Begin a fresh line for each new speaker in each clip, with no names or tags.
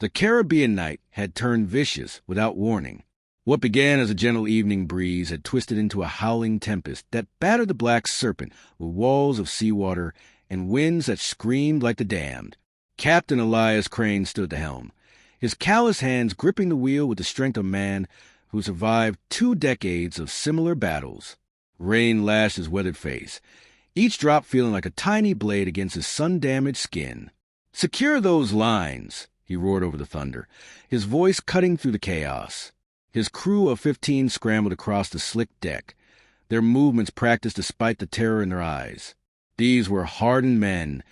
The Caribbean night had turned vicious without warning. What began as a gentle evening breeze had twisted into a howling tempest that battered the Black Serpent with walls of seawater and winds that screamed like the damned. Captain Elias Crane stood at the helm, his callous hands gripping the wheel with the strength of a man who survived 2 decades of similar battles. Rain lashed his weathered face, each drop feeling like a tiny blade against his sun-damaged skin. "Secure those lines," he roared over the thunder, his voice cutting through the chaos. His crew of 15 scrambled across the slick deck, their movements practiced despite the terror in their eyes. These were hardened men,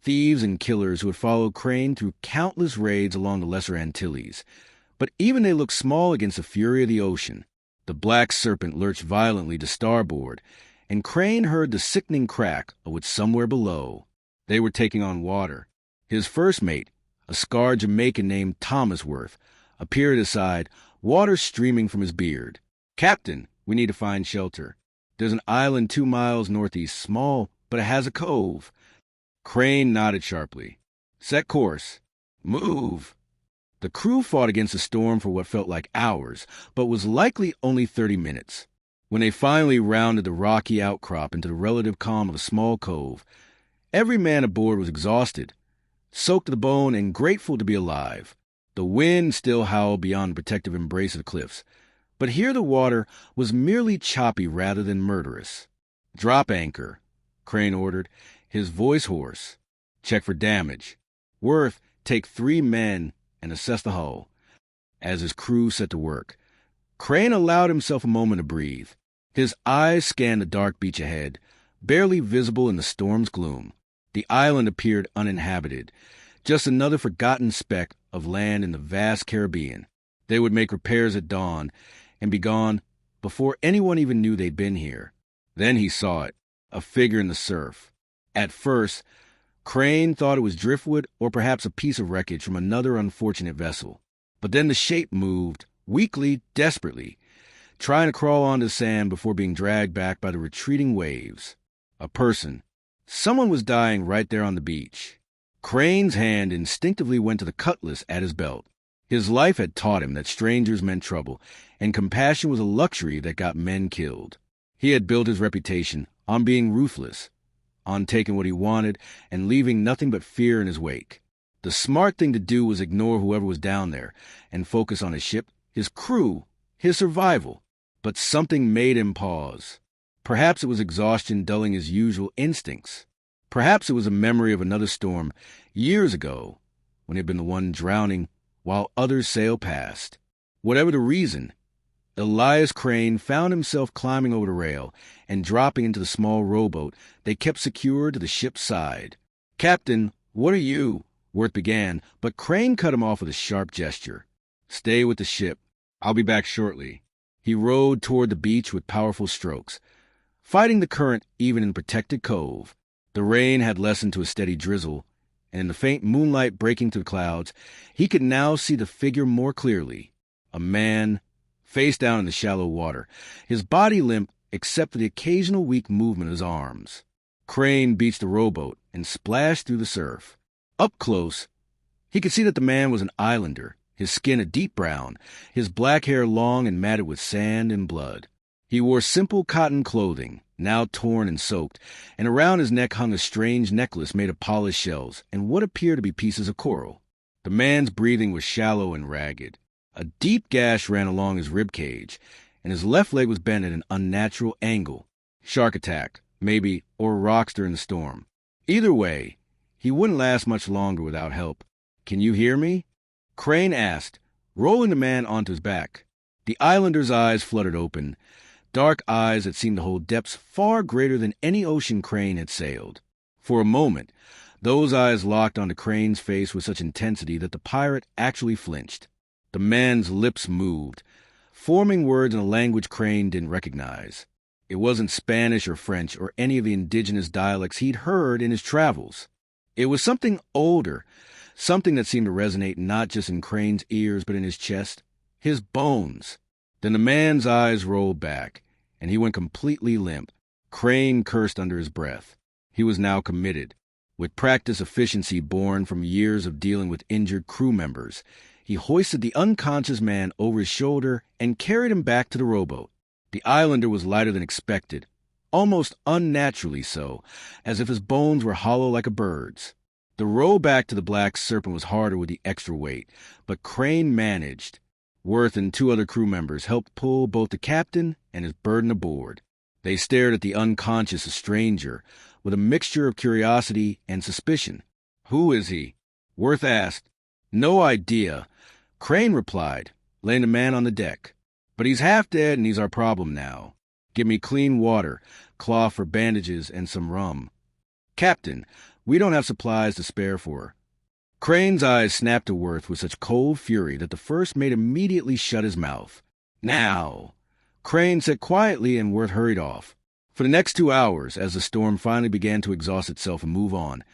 thieves and killers who had followed Crane through countless raids along the Lesser Antilles. But even they looked small against the fury of the ocean. The Black Serpent lurched violently to starboard, and Crane heard the sickening crack of what somewhere below. They were taking on water. His first mate, a scarred Jamaican named Thomas Worth, appeared at his side, water streaming from his beard. "Captain, we need to find shelter. There's an island 2 miles northeast, small, but it has a cove." Crane nodded sharply. "Set course. Move." The crew fought against the storm for what felt like hours, but was likely only 30 minutes. When they finally rounded the rocky outcrop into the relative calm of a small cove, every man aboard was exhausted, soaked to the bone, and grateful to be alive. The wind still howled beyond the protective embrace of the cliffs, but here the water was merely choppy rather than murderous. "Drop anchor," Crane ordered, his voice hoarse. "Check for damage. Worth, take 3 men and assess the hull." As his crew set to work, Crane allowed himself a moment to breathe. His eyes scanned the dark beach ahead, barely visible in the storm's gloom. The island appeared uninhabited, just another forgotten speck of land in the vast Caribbean. They would make repairs at dawn and be gone before anyone even knew they'd been here. Then he saw it, a figure in the surf. At first, Crane thought it was driftwood or perhaps a piece of wreckage from another unfortunate vessel. But then the shape moved, weakly, desperately, trying to crawl onto the sand before being dragged back by the retreating waves. A person. Someone was dying right there on the beach. Crane's hand instinctively went to the cutlass at his belt. His life had taught him that strangers meant trouble, and compassion was a luxury that got men killed. He had built his reputation on being ruthless, on taking what he wanted and leaving nothing but fear in his wake. The smart thing to do was ignore whoever was down there and focus on his ship, his crew, his survival. But something made him pause. Perhaps it was exhaustion dulling his usual instincts. Perhaps it was a memory of another storm years ago when he had been the one drowning while others sailed past. Whatever the reason, Elias Crane found himself climbing over the rail and dropping into the small rowboat they kept secured to the ship's side. "Captain, what are you?" Worth began, but Crane cut him off with a sharp gesture. "Stay with the ship. I'll be back shortly." He rowed toward the beach with powerful strokes, fighting the current even in the protected cove. The rain had lessened to a steady drizzle, and in the faint moonlight breaking through the clouds, he could now see the figure more clearly. A man, face down in the shallow water, his body limp except for the occasional weak movement of his arms. Crane beached the rowboat and splashed through the surf. Up close, he could see that the man was an islander, his skin a deep brown, his black hair long and matted with sand and blood. He wore simple cotton clothing, now torn and soaked, and around his neck hung a strange necklace made of polished shells and what appeared to be pieces of coral. The man's breathing was shallow and ragged. A deep gash ran along his rib cage, and his left leg was bent at an unnatural angle. Shark attack, maybe, or rocks during the storm. Either way, he wouldn't last much longer without help. "Can you hear me?" Crane asked, rolling the man onto his back. The islander's eyes fluttered open, dark eyes that seemed to hold depths far greater than any ocean Crane had sailed. For a moment, those eyes locked onto Crane's face with such intensity that the pirate actually flinched. The man's lips moved, forming words in a language Crane didn't recognize. It wasn't Spanish or French or any of the indigenous dialects he'd heard in his travels. It was something older, something that seemed to resonate not just in Crane's ears but in his chest, his bones. Then the man's eyes rolled back, and he went completely limp. Crane cursed under his breath. He was now committed. With practice efficiency born from years of dealing with injured crew members, he hoisted the unconscious man over his shoulder and carried him back to the rowboat. The islander was lighter than expected, almost unnaturally so, as if his bones were hollow like a bird's. The row back to the Black Serpent was harder with the extra weight, but Crane managed. Worth and two other crew members helped pull both the captain and his burden aboard. They stared at the unconscious stranger with a mixture of curiosity and suspicion. "Who is he?" Worth asked. "No idea," Crane replied, laying the man on the deck. "But he's half dead and he's our problem now. Give me clean water, cloth for bandages, and some rum. Captain, we don't have supplies to spare for her." Crane's eyes snapped to Worth with such cold fury that the first mate immediately shut his mouth. "Now," Crane said quietly, and Worth hurried off. For the next 2 hours, as the storm finally began to exhaust itself and move on,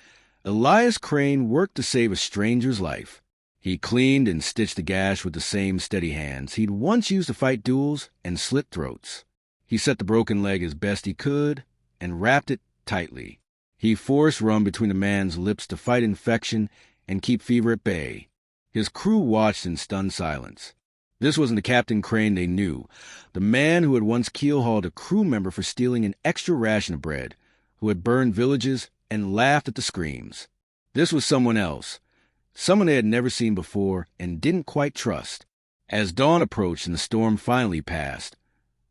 Elias Crane worked to save a stranger's life. He cleaned and stitched the gash with the same steady hands he'd once used to fight duels and slit throats. He set the broken leg as best he could and wrapped it tightly. He forced rum between the man's lips to fight infection and keep fever at bay. His crew watched in stunned silence. This wasn't the Captain Crane they knew, the man who had once keel-hauled a crew member for stealing an extra ration of bread, who had burned villages and laughed at the screams. This was someone else, someone they had never seen before and didn't quite trust. As dawn approached and the storm finally passed,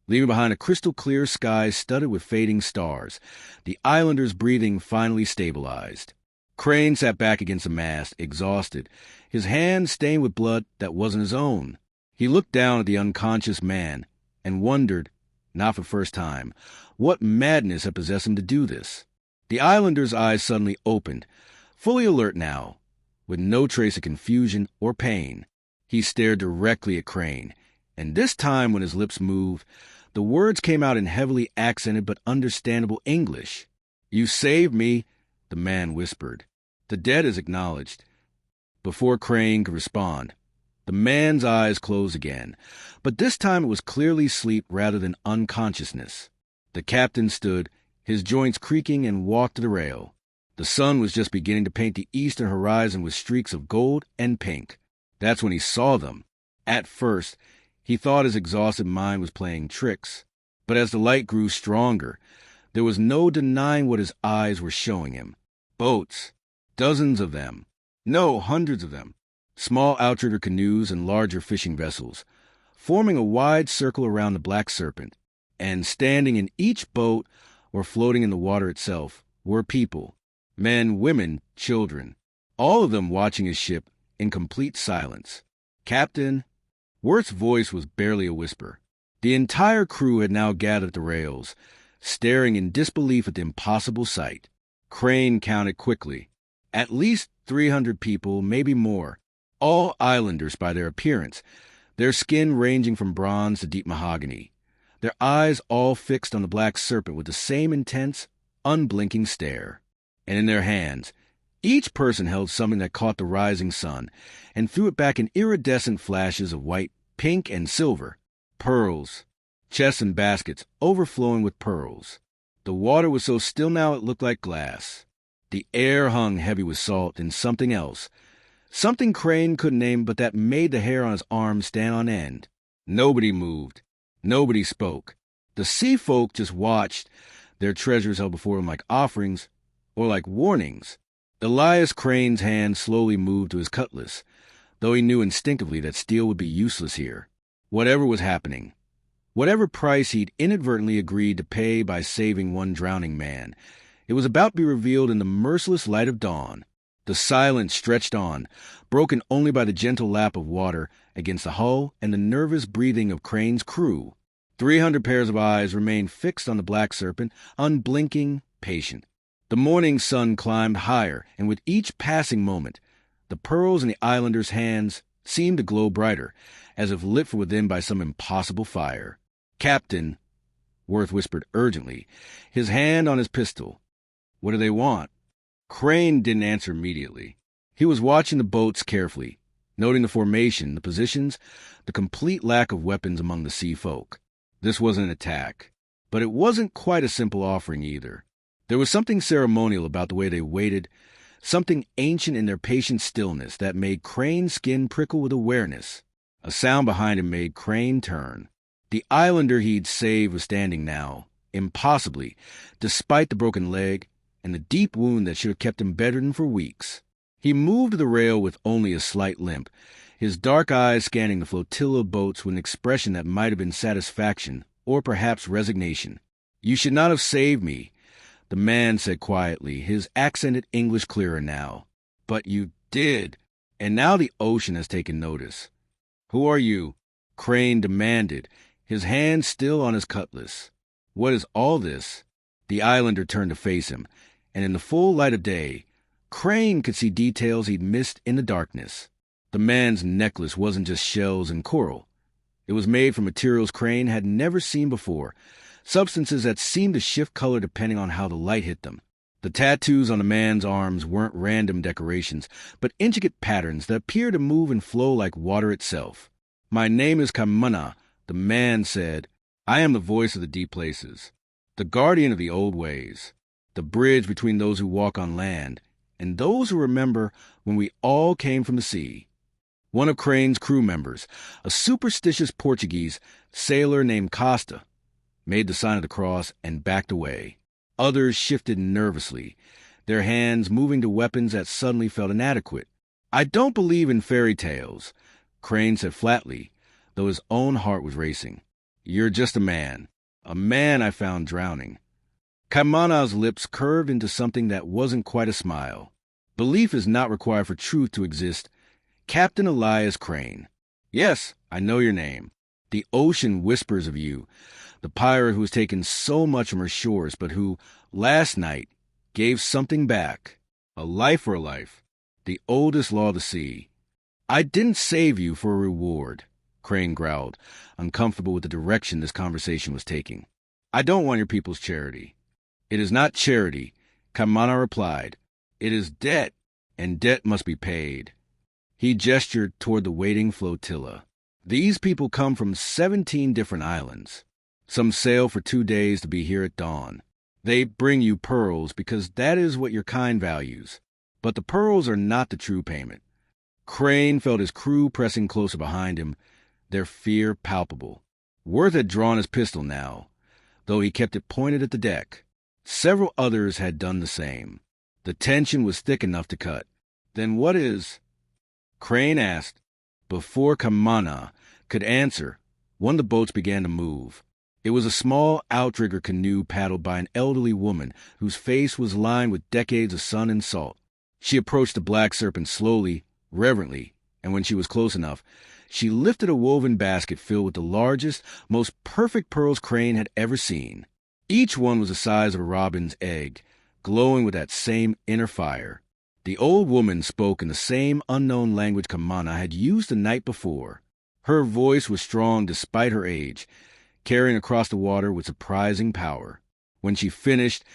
leaving behind a crystal-clear sky studded with fading stars, the islanders' breathing finally stabilized. Crane sat back against the mast, exhausted, his hands stained with blood that wasn't his own. He looked down at the unconscious man and wondered, not for the first time, what madness had possessed him to do this. The islander's eyes suddenly opened, fully alert now, with no trace of confusion or pain. He stared directly at Crane, and this time when his lips moved, the words came out in heavily accented but understandable English. "You saved me," the man whispered. "The debt is acknowledged." Before Crane could respond, the man's eyes closed again, but this time it was clearly sleep rather than unconsciousness. The captain stood, his joints creaking, and walked to the rail. The sun was just beginning to paint the eastern horizon with streaks of gold and pink. That's when he saw them. At first, he thought his exhausted mind was playing tricks, but as the light grew stronger, there was no denying what his eyes were showing him. Boats, dozens of them. No, hundreds of them. Small outrigger canoes and larger fishing vessels, forming a wide circle around the Black Serpent, and standing in each boat or floating in the water itself were people, men, women, children, all of them watching his ship in complete silence. "Captain," Worth's voice was barely a whisper. The entire crew had now gathered at the rails, staring in disbelief at the impossible sight. Crane counted quickly. At least 300 people, maybe more, all islanders by their appearance, their skin ranging from bronze to deep mahogany, their eyes all fixed on the Black Serpent with the same intense, unblinking stare. And in their hands, each person held something that caught the rising sun and threw it back in iridescent flashes of white, pink, and silver. Pearls, chests and baskets overflowing with pearls. The water was so still now it looked like glass. The air hung heavy with salt and something else, something Crane couldn't name, but that made the hair on his arms stand on end. Nobody moved. Nobody spoke. The sea folk just watched, their treasures held before them like offerings or like warnings. Elias Crane's hand slowly moved to his cutlass, though he knew instinctively that steel would be useless here. Whatever was happening, whatever price he'd inadvertently agreed to pay by saving one drowning man, it was about to be revealed in the merciless light of dawn. The silence stretched on, broken only by the gentle lap of water against the hull and the nervous breathing of Crane's crew. 300 pairs of eyes remained fixed on the Black Serpent, unblinking, patient. The morning sun climbed higher, and with each passing moment, the pearls in the islanders' hands seemed to glow brighter, as if lit from within by some impossible fire. "Captain," Worth whispered urgently, his hand on his pistol. "What do they want?" Crane didn't answer immediately. He was watching the boats carefully, noting the formation, the positions, the complete lack of weapons among the sea folk. This wasn't an attack, but it wasn't quite a simple offering either. There was something ceremonial about the way they waited, something ancient in their patient stillness that made Crane's skin prickle with awareness. A sound behind him made Crane turn. The islander he'd saved was standing now, impossibly, despite the broken leg and the deep wound that should have kept him bedridden for weeks. He moved to the rail with only a slight limp, his dark eyes scanning the flotilla of boats with an expression that might have been satisfaction or perhaps resignation. "You should not have saved me," the man said quietly, his accented English clearer now. "But you did, and now the ocean has taken notice." "Who are you?" Crane demanded, his hand still on his cutlass. "What is all this?" The islander turned to face him, and in the full light of day, Crane could see details he'd missed in the darkness. The man's necklace wasn't just shells and coral. It was made from materials Crane had never seen before, substances that seemed to shift color depending on how the light hit them. The tattoos on the man's arms weren't random decorations, but intricate patterns that appeared to move and flow like water itself. "My name is Kamana," the man said. "I am the voice of the deep places, the guardian of the old ways, the bridge between those who walk on land and those who remember when we all came from the sea." One of Crane's crew members, a superstitious Portuguese sailor named Costa, made the sign of the cross and backed away. Others shifted nervously, their hands moving to weapons that suddenly felt inadequate. "I don't believe in fairy tales," Crane said flatly, though his own heart was racing. "You're just a man I found drowning." Kamana's lips curved into something that wasn't quite a smile. "Belief is not required for truth to exist. Captain Elias Crane. Yes, I know your name. The ocean whispers of you, the pirate who has taken so much from her shores, but who, last night, gave something back. A life for a life. The oldest law of the sea." "I didn't save you for a reward," Crane growled, uncomfortable with the direction this conversation was taking. "I don't want your people's charity." "It is not charity," Kamana replied. "It is debt, and debt must be paid." He gestured toward the waiting flotilla. "These people come from 17 different islands. Some sail for 2 days to be here at dawn. They bring you pearls because that is what your kind values. But the pearls are not the true payment." Crane felt his crew pressing closer behind him, their fear palpable. Worth had drawn his pistol now, though he kept it pointed at the deck. Several others had done the same. The tension was thick enough to cut. "Then what is—" Crane asked. Before Kamana could answer, one of the boats began to move. It was a small outrigger canoe paddled by an elderly woman whose face was lined with decades of sun and salt. She approached the black serpent slowly, reverently, and when she was close enough, she lifted a woven basket filled with the largest, most perfect pearls Crane had ever seen. Each one was the size of a robin's egg, glowing with that same inner fire. The old woman spoke in the same unknown language Kamana had used the night before. Her voice was strong despite her age, carrying across the water with surprising power. When she finished,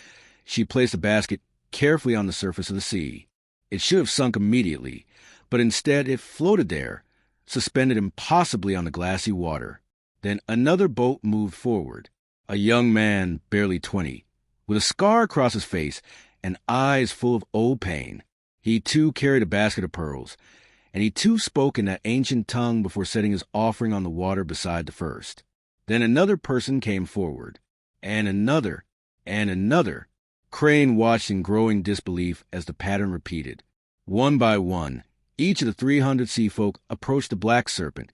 she placed the basket carefully on the surface of the sea. It should have sunk immediately, but instead it floated there, suspended impossibly on the glassy water. Then another boat moved forward. A young man, barely 20, with a scar across his face and eyes full of old pain. He too carried a basket of pearls, and he too spoke in that ancient tongue before setting his offering on the water beside the first. Then another person came forward, and another, and another. Crane watched in growing disbelief as the pattern repeated. One by one, each of the 300 sea folk approached the black serpent,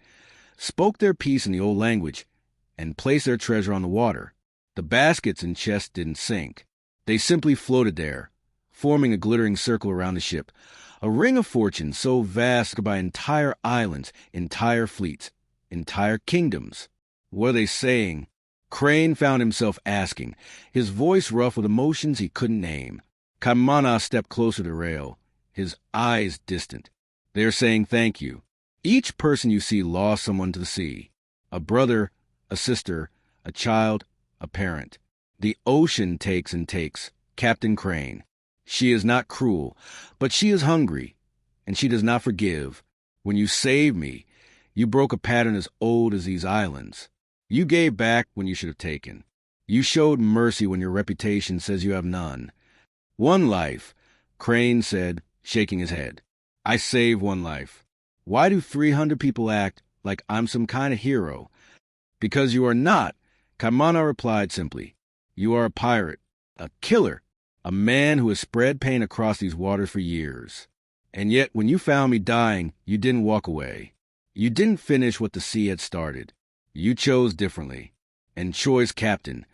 spoke their piece in the old language, and placed their treasure on the water. The baskets and chests didn't sink. They simply floated there, forming a glittering circle around the ship, a ring of fortune so vast by entire islands, entire fleets, entire kingdoms. What are they saying? Crane found himself asking, his voice rough with emotions he couldn't name. Kamana stepped closer to the rail, his eyes distant. They're saying thank you. Each person you see lost someone to the sea. A brother, a sister, a child, a parent. The ocean takes and takes, Captain Crane. She is not cruel, but she is hungry, and she does not forgive. When you saved me, you broke a pattern as old as these islands. You gave back when you should have taken. You showed mercy when your reputation says you have none. One life, Crane said, shaking his head. I saved one life. Why do 300 people act like I'm some kind of hero? Because you are not, Kaimana replied simply. You are a pirate, a killer, a man who has spread pain across these waters for years. And yet, when you found me dying, you didn't walk away. You didn't finish what the sea had started. You chose differently. And choice, Captain,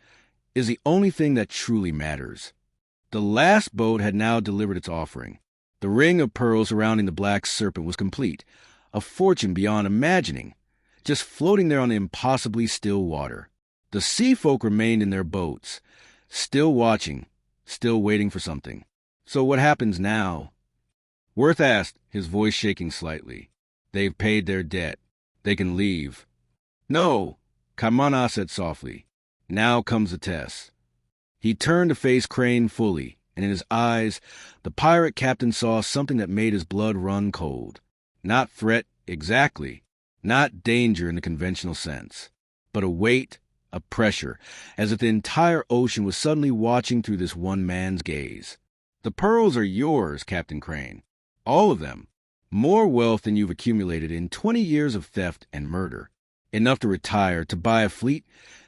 is the only thing that truly matters. The last boat had now delivered its offering. The ring of pearls surrounding the Black Serpent was complete, a fortune beyond imagining, just floating there on the impossibly still water. The sea folk remained in their boats, still watching, still waiting for something. So what happens now? Worth asked, his voice shaking slightly. They've paid their debt. They can leave. No, Kaimana said softly. Now comes the test. He turned to face Crane fully, and in his eyes, the pirate captain saw something that made his blood run cold. Not threat, exactly. Not danger in the conventional sense. But a weight, a pressure, as if the entire ocean was suddenly watching through this one man's gaze. The pearls are yours, Captain Crane. All of them. More wealth than you've accumulated in 20 years of theft and murder. Enough to retire, to buy a fleet,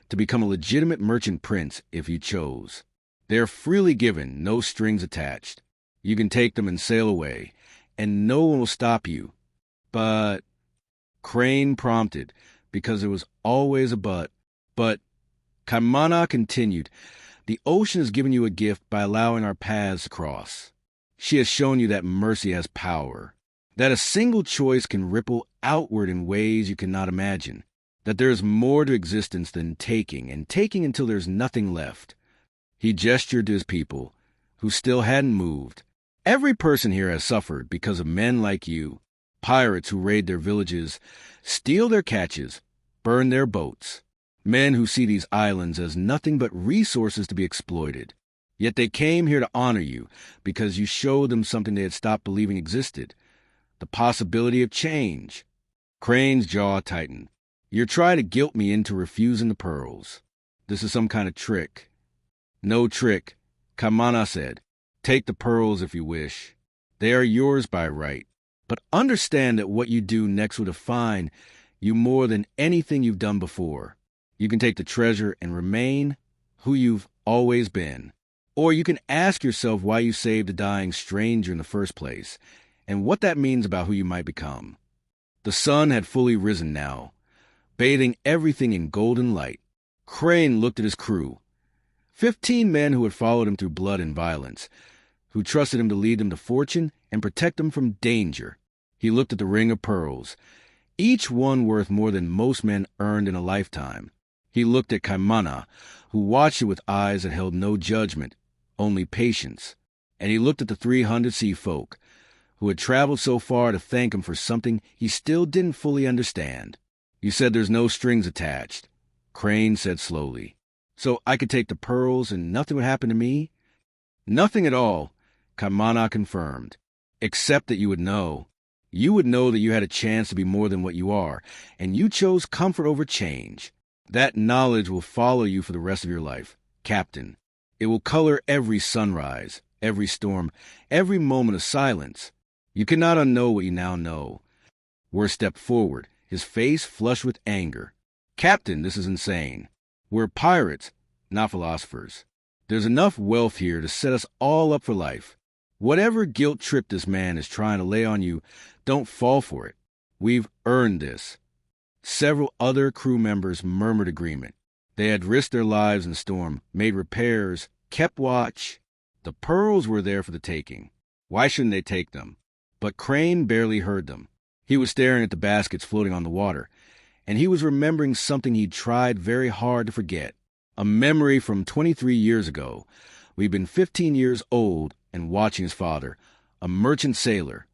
to become a legitimate merchant prince if you chose. They're freely given, no strings attached. You can take them and sail away, and no one will stop you. But, Crane prompted, because there was always a but. But, Kaimana continued, the ocean has given you a gift by allowing our paths to cross. She has shown you that mercy has power, that a single choice can ripple outward in ways you cannot imagine, that there is more to existence than taking, and taking until there's nothing left. He gestured to his people, who still hadn't moved. Every person here has suffered because of men like you, pirates who raid their villages, steal their catches, burn their boats, men who see these islands as nothing but resources to be exploited. Yet they came here to honor you because you showed them something they had stopped believing existed, the possibility of change. Crane's jaw tightened. You're trying to guilt me into refusing the pearls. This is some kind of trick. No trick, Kaimana said. Take the pearls if you wish. They are yours by right. But understand that what you do next will define you more than anything you've done before. You can take the treasure and remain who you've always been. Or you can ask yourself why you saved a dying stranger in the first place, and what that means about who you might become. The sun had fully risen now, bathing everything in golden light. Crane looked at his crew. 15 men who had followed him through blood and violence, who trusted him to lead them to fortune and protect them from danger. He looked at the ring of pearls, each one worth more than most men earned in a lifetime. He looked at Kaimana, who watched it with eyes that held no judgment, only patience. And he looked at the 300 sea folk, who had traveled so far to thank him for something he still didn't fully understand. You said there's no strings attached, Crane said slowly. So I could take the pearls and nothing would happen to me? Nothing at all, Kaimana confirmed, except that you would know. You would know that you had a chance to be more than what you are, and you chose comfort over change. That knowledge will follow you for the rest of your life, Captain. It will color every sunrise, every storm, every moment of silence. You cannot unknow what you now know. Worth stepped forward, his face flushed with anger. Captain, this is insane. We're pirates, not philosophers. There's enough wealth here to set us all up for life. Whatever guilt trip this man is trying to lay on you, don't fall for it. We've earned this. Several other crew members murmured agreement. They had risked their lives in the storm, made repairs, kept watch. The pearls were there for the taking. Why shouldn't they take them? But Crane barely heard them. He was staring at the baskets floating on the water, and he was remembering something he'd tried very hard to forget. A memory from 23 years ago. We'd been 15 years old and watching his father, a merchant sailor,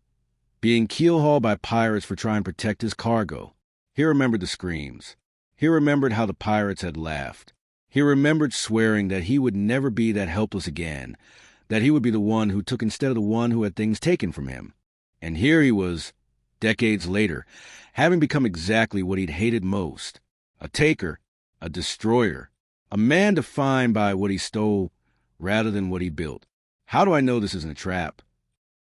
being keel-hauled by pirates for trying to protect his cargo. He remembered the screams. He remembered how the pirates had laughed. He remembered swearing that he would never be that helpless again, that he would be the one who took instead of the one who had things taken from him. And here he was, decades later, having become exactly what he'd hated most, a taker, a destroyer. A man defined by what he stole rather than what he built. How do I know this isn't a trap?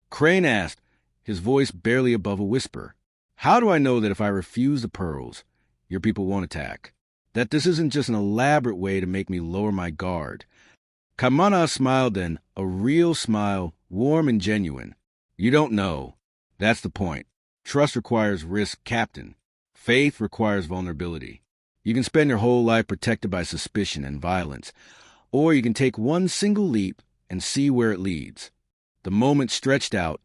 Crane asked, his voice barely above a whisper. How do I know that if I refuse the pearls, your people won't attack? That this isn't just an elaborate way to make me lower my guard? Kamana smiled then, a real smile, warm and genuine. You don't know. That's the point. Trust requires risk, Captain. Faith requires vulnerability. You can spend your whole life protected by suspicion and violence, or you can take one single leap and see where it leads. The moment stretched out,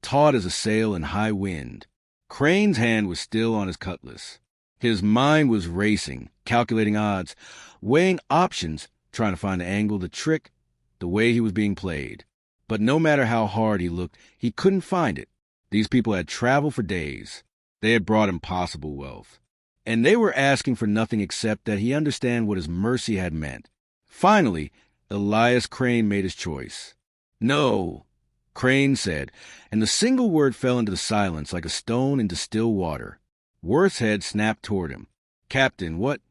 taut as a sail in high wind. Crane's hand was still on his cutlass. His mind was racing, calculating odds, weighing options, trying to find the angle, the trick, the way he was being played. But no matter how hard he looked, he couldn't find it. These people had traveled for days. They had brought impossible wealth. And they were asking for nothing except that he understand what his mercy had meant. Finally, Elias Crane made his choice. No, Crane said, and the single word fell into the silence like a stone into still water. Worth's head snapped toward him. Captain, what?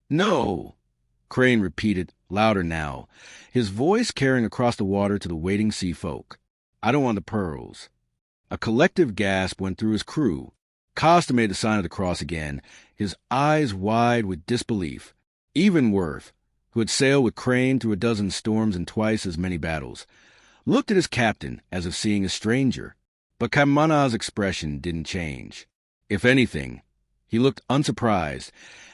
No, Crane repeated, louder now, his voice carrying across the water to the waiting sea folk. I don't want the pearls. A collective gasp went through his crew. Costa made the sign of the cross again, his eyes wide with disbelief. Even Worth, who had sailed with Crane through a dozen storms and twice as many battles, looked at his captain as if seeing a stranger. But Kamana's expression didn't change. If anything, he looked unsurprised,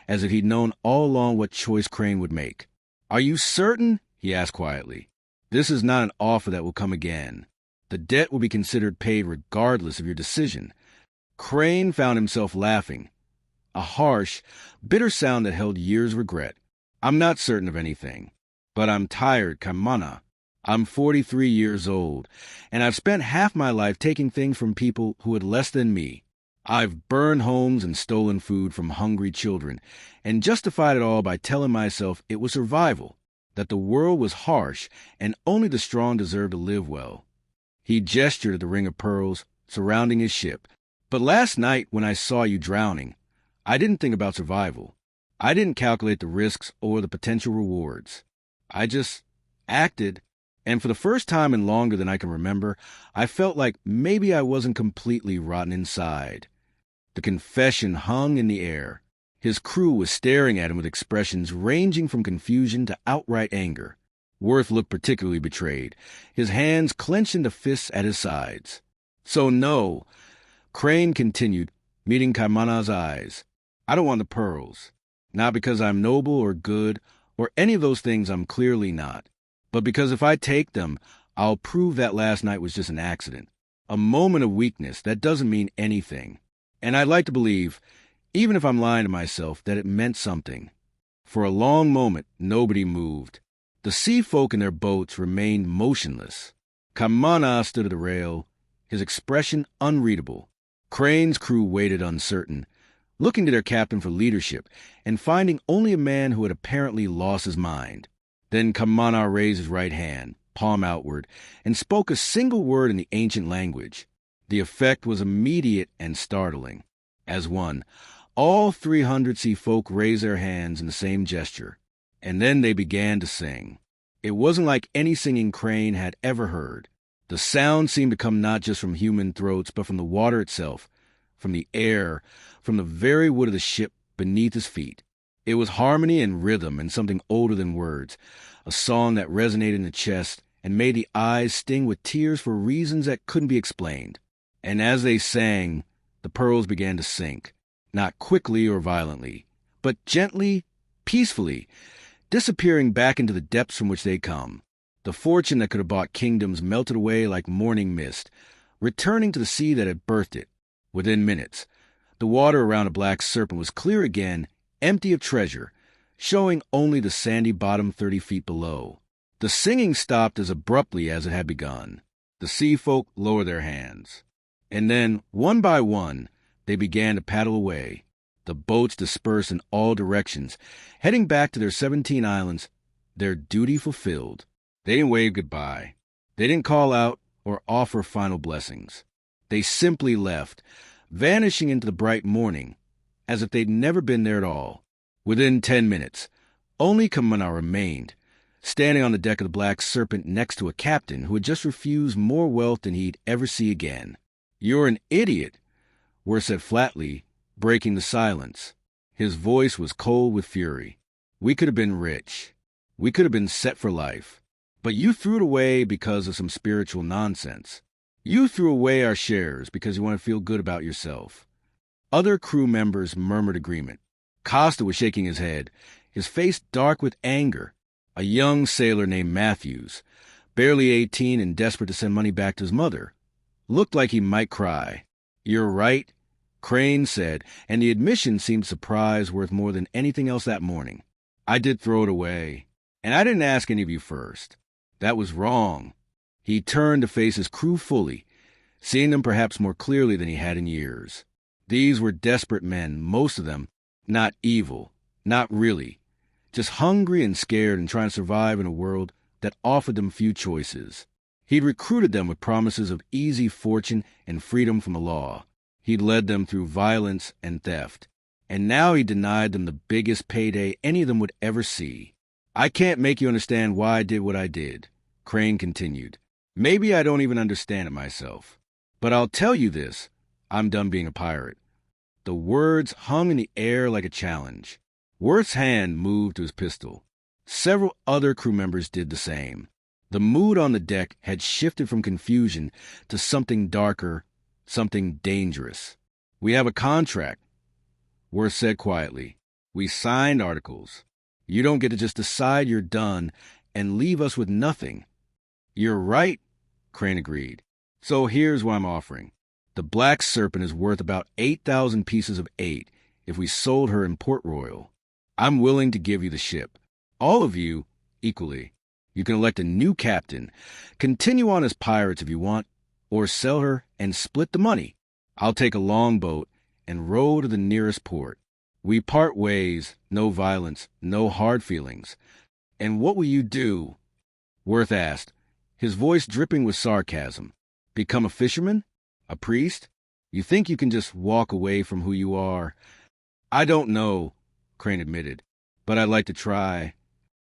as if he'd known all along what choice Crane would make. Are you certain? He asked quietly. This is not an offer that will come again. The debt will be considered paid regardless of your decision. Crane found himself laughing, a harsh, bitter sound that held years' regret. I'm not certain of anything, but I'm tired, Kamana. I'm 43 years old, and I've spent half my life taking things from people who had less than me. I've burned homes and stolen food from hungry children, and justified it all by telling myself it was survival, that the world was harsh, and only the strong deserved to live well. He gestured at the ring of pearls surrounding his ship. But last night, when I saw you drowning, I didn't think about survival. I didn't calculate the risks or the potential rewards. I just acted, and for the first time in longer than I can remember, I felt like maybe I wasn't completely rotten inside. The confession hung in the air. His crew was staring at him with expressions ranging from confusion to outright anger. Worth looked particularly betrayed, his hands clenched into fists at his sides. So no, Crane continued, meeting Kamana's eyes. I don't want the pearls. Not because I'm noble or good or any of those things I'm clearly not, but because if I take them, I'll prove that last night was just an accident, a moment of weakness that doesn't mean anything. And I'd like to believe, even if I'm lying to myself, that it meant something. For a long moment, nobody moved. The sea folk in their boats remained motionless. Kamana stood at the rail, his expression unreadable. Crane's crew waited uncertain, looking to their captain for leadership and finding only a man who had apparently lost his mind. Then Kamana raised his right hand, palm outward, and spoke a single word in the ancient language. The effect was immediate and startling. As one, all 300 sea folk raised their hands in the same gesture, and then they began to sing. It wasn't like any singing Crane had ever heard. The sound seemed to come not just from human throats, but from the water itself, from the air, from the very wood of the ship beneath his feet. It was harmony and rhythm and something older than words, a song that resonated in the chest and made the eyes sting with tears for reasons that couldn't be explained. And as they sang, the pearls began to sink, not quickly or violently, but gently, peacefully, disappearing back into the depths from which they'd come. The fortune that could have bought kingdoms melted away like morning mist, returning to the sea that had birthed it. Within minutes, the water around a black serpent was clear again, empty of treasure, showing only the sandy bottom 30 feet below. The singing stopped as abruptly as it had begun. The sea folk lowered their hands. And then, one by one, they began to paddle away. The boats dispersed in all directions, heading back to their 17 islands, their duty fulfilled. They didn't wave goodbye. They didn't call out or offer final blessings. They simply left, vanishing into the bright morning, as if they'd never been there at all. Within 10 minutes, Only Kamana remained, standing on the deck of the Black Serpent next to a captain who had just refused more wealth than he'd ever see again. "You're an idiot," Worth said flatly, breaking the silence. His voice was cold with fury. "We could have been rich. We could have been set for life. But you threw it away because of some spiritual nonsense. You threw away our shares because you want to feel good about yourself." Other crew members murmured agreement. Costa was shaking his head, his face dark with anger. A young sailor named Matthews, barely 18 and desperate to send money back to his mother, looked like he might cry. "You're right," Crane said, and the admission seemed surprise worth more than anything else that morning. "I did throw it away, and I didn't ask any of you first. That was wrong." He turned to face his crew fully, seeing them perhaps more clearly than he had in years. These were desperate men, most of them not evil, not really, just hungry and scared and trying to survive in a world that offered them few choices. He'd recruited them with promises of easy fortune and freedom from the law. He'd led them through violence and theft, and now he denied them the biggest payday any of them would ever see. "I can't make you understand why I did what I did," Crane continued. "Maybe I don't even understand it myself. But I'll tell you this, I'm done being a pirate." The words hung in the air like a challenge. Worth's hand moved to his pistol. Several other crew members did the same. The mood on the deck had shifted from confusion to something darker, something dangerous. "We have a contract," Worth said quietly. "We signed articles. You don't get to just decide you're done and leave us with nothing." "You're right," Crane agreed. "So here's what I'm offering. The Black Serpent is worth about 8,000 pieces of 8 if we sold her in Port Royal. I'm willing to give you the ship. All of you, equally. You can elect a new captain, continue on as pirates if you want, or sell her and split the money. I'll take a longboat and row to the nearest port. We part ways, no violence, no hard feelings. And what will you do?" Worth asked, his voice dripping with sarcasm. "Become a fisherman? A priest? You think you can just walk away from who you are?" "I don't know," Crane admitted, "but I'd like to try."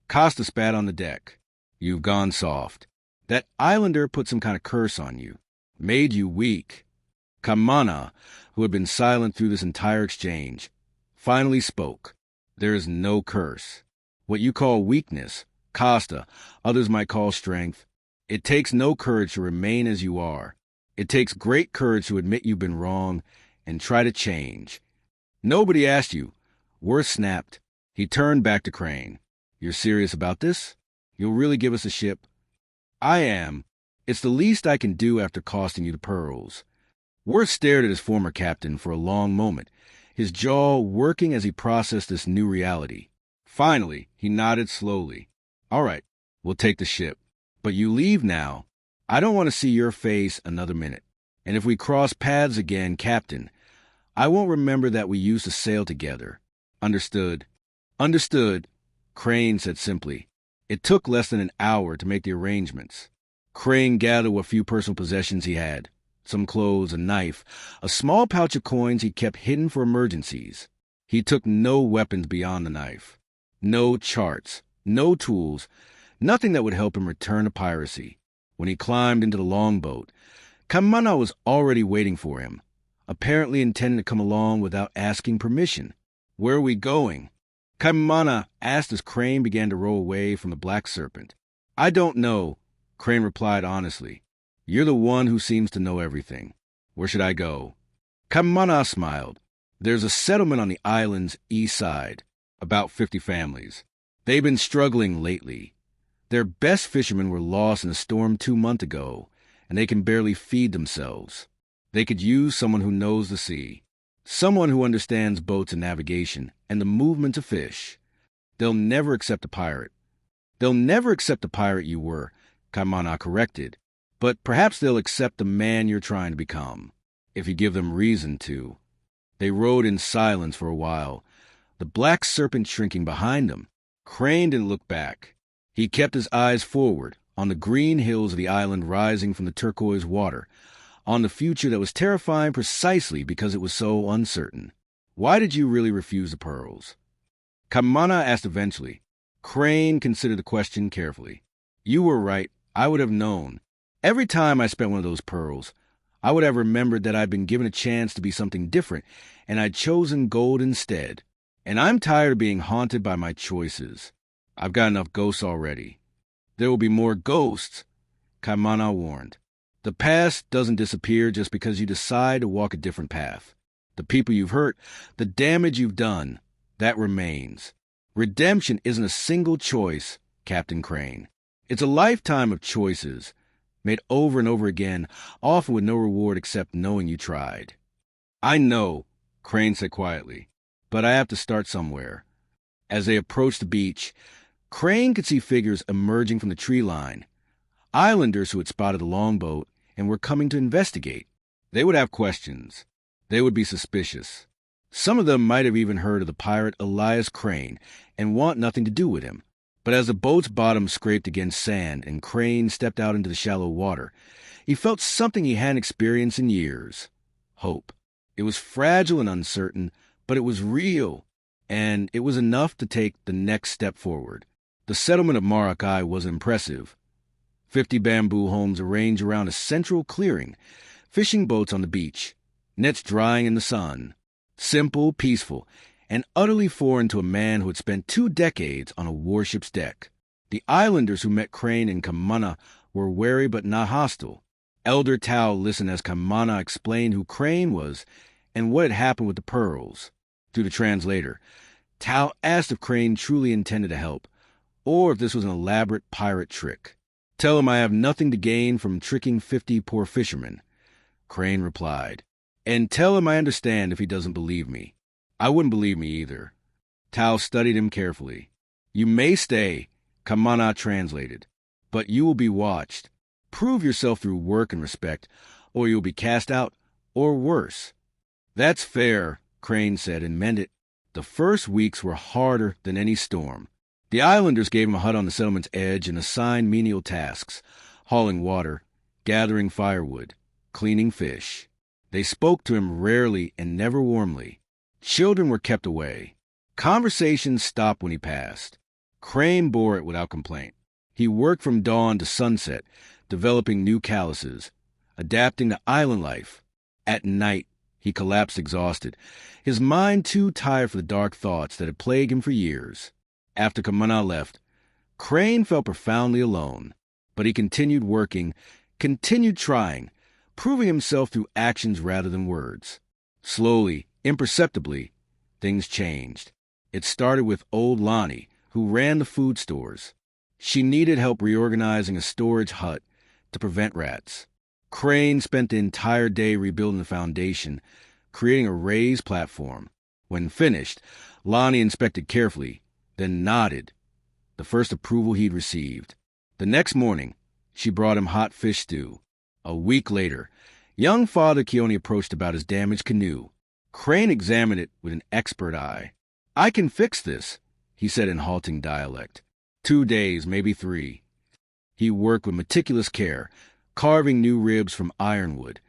Costa spat on the deck. "You've gone soft. That islander put some kind of curse on you. Made you weak." Kamana, who had been silent through this entire exchange, finally spoke. "There is no curse. What you call weakness, Costa, others might call strength. It takes no courage to remain as you are. It takes great courage to admit you've been wrong and try to change." "Nobody asked you," Worth snapped. He turned back to Crane. "You're serious about this? You'll really give us a ship?" "I am. It's the least I can do after costing you the pearls." Worth stared at his former captain for a long moment, his jaw working as he processed this new reality. Finally, he nodded slowly. "All right, we'll take the ship. But you leave now. I don't want to see your face another minute. And if we cross paths again, Captain, I won't remember that we used to sail together." "Understood." "Understood," Crane said simply. It took less than an hour to make the arrangements. Crane gathered what few personal possessions he had. Some clothes, a knife, a small pouch of coins he kept hidden for emergencies. He took no weapons beyond the knife. No charts, no tools, nothing that would help him return to piracy. When he climbed into the longboat, Kamana was already waiting for him, apparently intending to come along without asking permission. "Where are we going?" Kamana asked as Crane began to row away from the Black Serpent. "I don't know," Crane replied honestly. "You're the one who seems to know everything. Where should I go?" Kamana smiled. "There's a settlement on the island's east side, about 50 families. They've been struggling lately. Their best fishermen were lost in a storm 2 months ago, and they can barely feed themselves. They could use someone who knows the sea, someone who understands boats and navigation and the movement of fish. They'll never accept a pirate." "They'll never accept the pirate you were," Kamana corrected. "But perhaps they'll accept the man you're trying to become, if you give them reason to." They rowed in silence for a while, the Black Serpent shrinking behind them. Crane didn't look back. He kept his eyes forward, on the green hills of the island rising from the turquoise water, on the future that was terrifying precisely because it was so uncertain. "Why did you really refuse the pearls?" Kamana asked eventually. Crane considered the question carefully. You were right. I would have known. Every time I spent one of those pearls, I would have remembered that I'd been given a chance to be something different, and I'd chosen gold instead. And I'm tired of being haunted by my choices. I've got enough ghosts already. There will be more ghosts, Kamana warned. The past doesn't disappear just because you decide to walk a different path. The people you've hurt, the damage you've done, that remains. Redemption isn't a single choice, Captain Crane. It's a lifetime of choices, made over and over again, often with no reward except knowing you tried. I know, Crane said quietly, but I have to start somewhere. As they approached the beach, Crane could see figures emerging from the tree line. Islanders who had spotted the longboat and were coming to investigate. They would have questions. They would be suspicious. Some of them might have even heard of the pirate Elias Crane and want nothing to do with him. But as the boat's bottom scraped against sand and Crane stepped out into the shallow water, he felt something he hadn't experienced in years. Hope. It was fragile and uncertain, but it was real, and it was enough to take the next step forward. The settlement of Marakai was impressive. 50 bamboo homes arranged around a central clearing, fishing boats on the beach, nets drying in the sun. Simple, peaceful, and utterly foreign to a man who had spent 2 decades on a warship's deck. The islanders who met Crane and Kamana were wary but not hostile. Elder Tao listened as Kamana explained who Crane was and what had happened with the pearls. Through the translator, Tao asked if Crane truly intended to help, or if this was an elaborate pirate trick. Tell him I have nothing to gain from tricking 50 poor fishermen, Crane replied. And tell him I understand if he doesn't believe me. I wouldn't believe me either. Tao studied him carefully. You may stay, Kamana translated, but you will be watched. Prove yourself through work and respect, or you'll be cast out, or worse. That's fair, Crane said, and meant it. The first weeks were harder than any storm. The islanders gave him a hut on the settlement's edge and assigned menial tasks, hauling water, gathering firewood, cleaning fish. They spoke to him rarely and never warmly. Children were kept away. Conversations stopped when he passed. Crane bore it without complaint. He worked from dawn to sunset, developing new calluses, adapting to island life. At night, he collapsed exhausted, his mind too tired for the dark thoughts that had plagued him for years. After Kamana left, Crane felt profoundly alone, but he continued working, continued trying, proving himself through actions rather than words. Slowly, imperceptibly, things changed. It started with old Lonnie, who ran the food stores. She needed help reorganizing a storage hut to prevent rats. Crane spent the entire day rebuilding the foundation, creating a raised platform. When finished, Lonnie inspected carefully, then nodded, the first approval he'd received. The next morning, she brought him hot fish stew. A week later, young Father Keone approached about his damaged canoe. Crane examined it with an expert eye. I can fix this, he said in halting dialect. 2 days, maybe 3. He worked with meticulous care, carving new ribs from ironwood,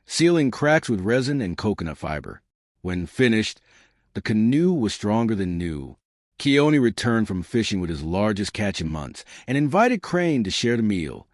sealing cracks with resin and coconut fiber. When finished, the canoe was stronger than new. Keone returned from fishing with his largest catch in months and invited Crane to share the meal.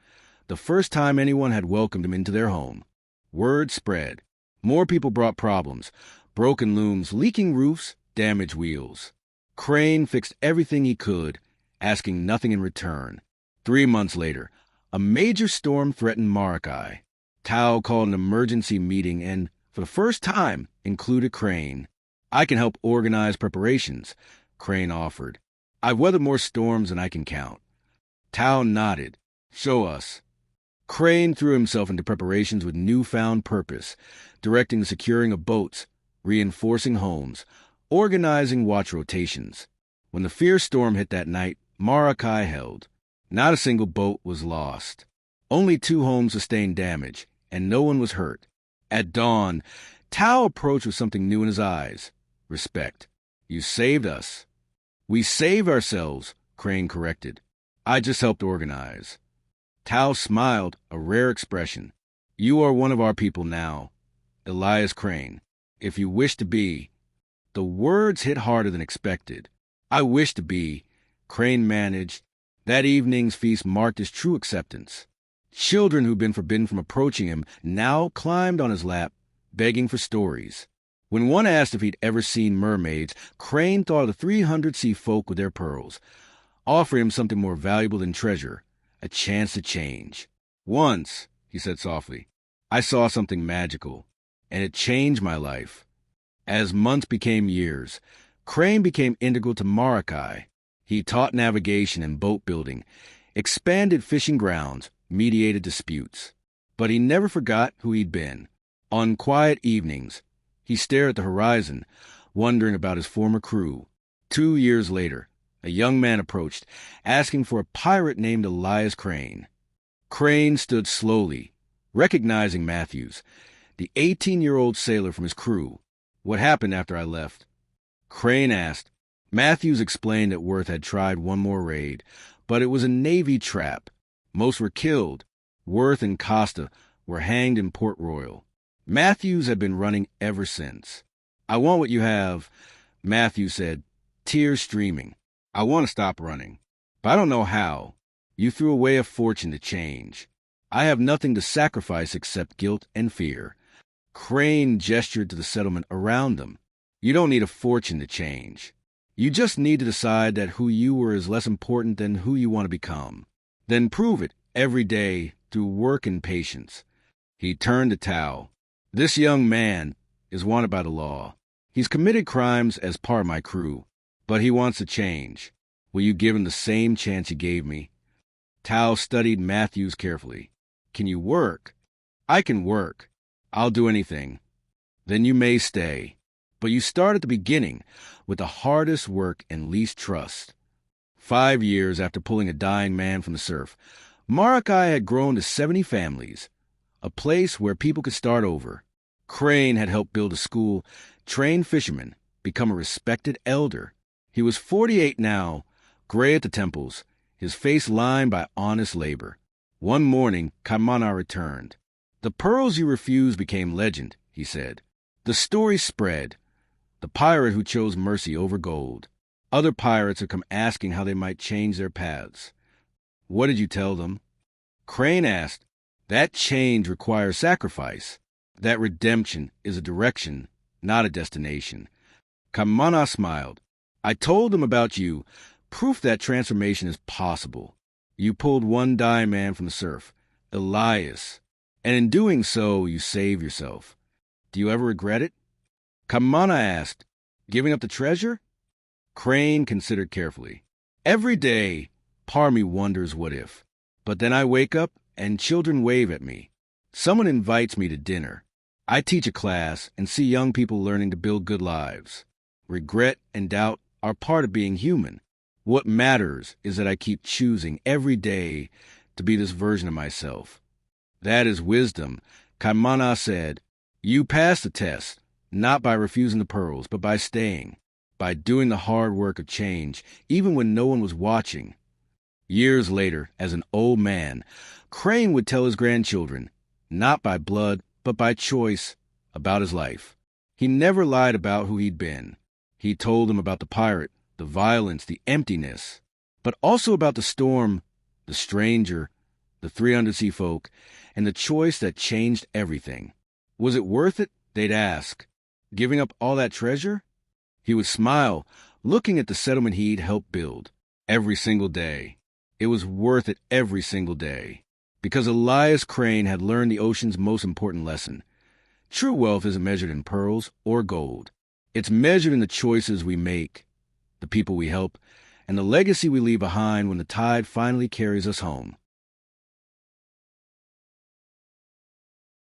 The first time anyone had welcomed him into their home. Word spread. More people brought problems. Broken looms, leaking roofs, damaged wheels. Crane fixed everything he could, asking nothing in return. 3 months later, a major storm threatened Marakai. Tao called an emergency meeting and, for the first time, included Crane. I can help organize preparations, Crane offered. I've weathered more storms than I can count. Tao nodded. Show us. Crane threw himself into preparations with newfound purpose, directing the securing of boats, reinforcing homes, organizing watch rotations. When the fierce storm hit that night, Marakai held. Not a single boat was lost. Only 2 homes sustained damage, and no one was hurt. At dawn, Tao approached with something new in his eyes. Respect. You saved us. We saved ourselves, Crane corrected. I just helped organize. Tao smiled, a rare expression. You are one of our people now, Elias Crane. If you wish to be. The words hit harder than expected. I wish to be, Crane managed. That evening's feast marked his true acceptance. Children who'd been forbidden from approaching him now climbed on his lap, begging for stories. When one asked if he'd ever seen mermaids, Crane thought of the 300 sea folk with their pearls, offering him something more valuable than treasure, a chance to change. Once, he said softly, I saw something magical, and it changed my life. As months became years, Crane became integral to Marakai. He taught navigation and boat building, expanded fishing grounds, mediated disputes. But he never forgot who he'd been. On quiet evenings, he stared at the horizon, wondering about his former crew. 2 years later, a young man approached, asking for a pirate named Elias Crane. Crane stood slowly, recognizing Matthews, the 18-year-old sailor from his crew. What happened after I left? Crane asked. Matthews explained that Worth had tried one more raid, but it was a Navy trap. Most were killed. Worth and Costa were hanged in Port Royal. Matthews had been running ever since. I want what you have, Matthews said, tears streaming. I want to stop running, but I don't know how. You threw away a fortune to change. I have nothing to sacrifice except guilt and fear. Crane gestured to the settlement around them. You don't need a fortune to change. You just need to decide that who you were is less important than who you want to become. Then prove it every day through work and patience. He turned to Tao. This young man is wanted by the law. He's committed crimes as part of my crew, but he wants to change. Will you give him the same chance you gave me? Tao studied Matthews carefully. Can you work? I can work. I'll do anything. Then you may stay. But you start at the beginning, with the hardest work and least trust. 5 years after pulling a dying man from the surf, Marakai had grown to 70 families, a place where people could start over. Crane had helped build a school, train fishermen, become a respected elder. He was 48 now, gray at the temples, his face lined by honest labor. One morning, Kaimana returned. The pearls you refused became legend, he said. The story spread. The pirate who chose mercy over gold. Other pirates had come asking how they might change their paths. What did you tell them? Crane asked. That change requires sacrifice. That redemption is a direction, not a destination. Kaimana smiled. I told them about you, proof that transformation is possible. You pulled one dying man from the surf, Elias, and in doing so, you saved yourself. Do you ever regret it? Kaimana asked, giving up the treasure? Crane considered carefully. Every day, part of me wonders what if. But then I wake up and children wave at me. Someone invites me to dinner. I teach a class and see young people learning to build good lives. Regret and doubt are part of being human. What matters is that I keep choosing every day to be this version of myself. That is wisdom, Kaimana said. You passed the test, not by refusing the pearls, but by staying, by doing the hard work of change, even when no one was watching. Years later, as an old man, Crane would tell his grandchildren, not by blood, but by choice, about his life. He never lied about who he'd been. He told them about the pirate, the violence, the emptiness, but also about the storm, the stranger, the 300 sea folk, and the choice that changed everything. Was it worth it? They'd ask. Giving up all that treasure? He would smile, looking at the settlement he'd helped build. Every single day. It was worth it every single day. Because Elias Crane had learned the ocean's most important lesson. True wealth isn't measured in pearls or gold. It's measured in the choices we make, the people we help, and the legacy we leave behind when the tide finally carries us home.